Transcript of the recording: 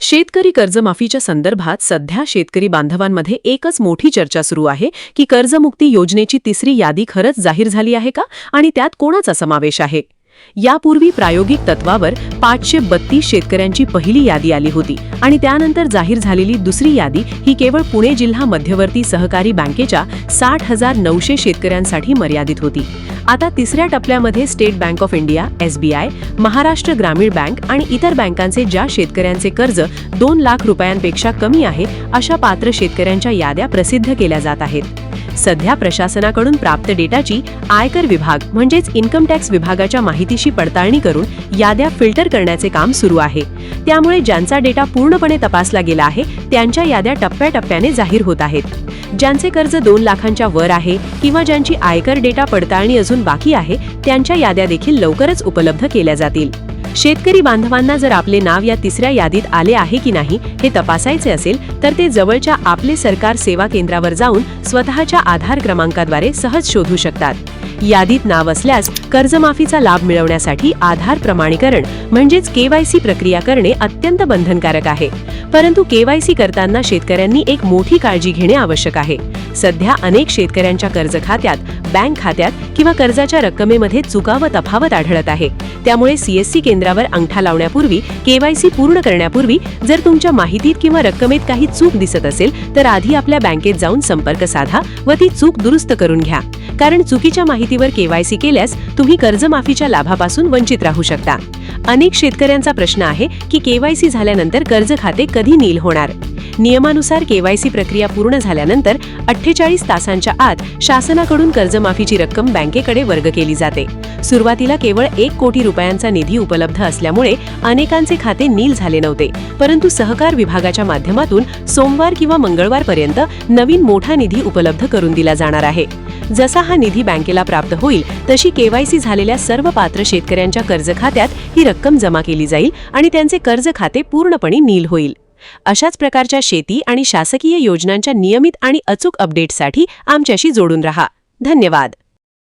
शेतकरी कर्जमाफीच्या संदर्भात सध्या शेतकरी बांधवांमध्ये एकच मोठी चर्चा सुरू आहे की कर्जमुक्ती योजनेची तिसरी यादी खरंच जाहीर झाली आहे का आणि त्यात कोणाचा समावेश आहे। यापूर्वी प्रायोगिक तत्वावर 532 शेतकऱ्यांची पहिली यादी आली होती आणि त्यानंतर जाहीर झालेली दुसरी यादी ही केवळ पुणे जिल्हा मध्यवर्ती सहकारी बँकेच्या 60,900 शेतकऱ्यांसाठी मर्यादित होती। आता तिसऱ्या टप्प्यामध्ये state bank of India, SBI, Maharashtra ग्रामीण बँक आणि इतर बँकांचे ज्या शेतकऱ्यांचे कर्ज 2 लाख रुपयांपेक्षा कमी आहे अशा पात्र शेतकऱ्यांच्या याद्या प्रसिद्ध केल्या जात आहेत। सध्या प्रशासनाकडून प्राप्त डेटाची आयकर विभाग म्हणजेच इन्कम टॅक्स विभागाच्या माहितीशी पडताळणी करून याद्या फिल्टर करण्याचे काम सुरू आहे। त्यामुळे ज्यांचा डेटा पूर्णपणे तपासला गेला आहे त्यांच्या याद्या टप्प्याटप्प्याने जाहीर होत आहेत। ज्यांचे कर्ज 2 लाखांच्या वर आहे किंवा ज्यांची आयकर डेटा पडताळणी अजून बाकी आहे त्यांच्या याद्या देखील लवकरच उपलब्ध केल्या जातील। शेतकरी बांधवांना जर आपले नाव या तिसऱ्या यादीत आले आहे की नाही हे तपासायचे असेल तर ते जवळच्या आपले सरकार सेवा केंद्रावर जाऊन स्वतःच्या आधार क्रमांकाद्वारे सहज शोधू शकतात। यादीत नाव असल्यास कर्जमाफीचा लाभ मिळवण्यासाठी आधार प्रमाणीकरण म्हणजेच KYC प्रक्रिया करणे अत्यंत बंधनकारक आहे। परंतु KYC करताना शेतकऱ्यांनी एक मोठी काळजी घेणे आवश्यक आहे। सध्या अनेक शेतकऱ्यांच्या कर्ज खात्यात, बँक खात्यात किंवा कर्जाच्या रक्कमेमध्ये चुका व तफावत आढळत आहे। त्यामुळे CSC केंद्रावर अंगठा लावण्यापूर्वी, KYC पूर्ण करण्यापूर्वी जर तुमच्या माहितीत किंवा रक्कमेत काही चूक दिसत असेल तर आधी आपल्या बँकेत जाऊन संपर्क साधा व ती चूक दुरुस्त करून घ्या। कारण चुकीच्या माहितीवर KYC केल्यास तुम्ही कर्जमाफीच्या लाभापासून वंचित राहू शकता। अनेक शेतकऱ्यांचा प्रश्न आहे की KYC झाल्यानंतर कर्ज खाते कधी नील होणार। नियमानुसार KYC प्रक्रिया पूर्ण झाल्यानंतर 48 तासांच्या आत शासनाकडून कर्जमाफीची रक्कम बँकेकडे वर्ग केली जाते। सुरुवातीला केवळ 1 कोटी रुपयांचा निधी उपलब्ध असल्यामुळे अनेकांचे खाते नील झाले नव्हते, परंतु सहकार विभागाच्या माध्यमातून सोमवार किंवा मंगळवारपर्यंत नवीन मोठा निधी उपलब्ध करून दिला जाणार आहे। जसा हा निधी बँकेला प्राप्त होईल तशी KYC झालेल्या सर्व पात्र शेतकऱ्यांच्या कर्ज खात्यात ही रक्कम जमा केली जाईल आणि त्यांचे कर्ज खाते पूर्णपणे नील होईल। अशाच प्रकारच्या शेती आणि शासकीय योजनांच्या नियमित आणि अचूक अपडेट्ससाठी आमच्याशी जोडून रहा। धन्यवाद।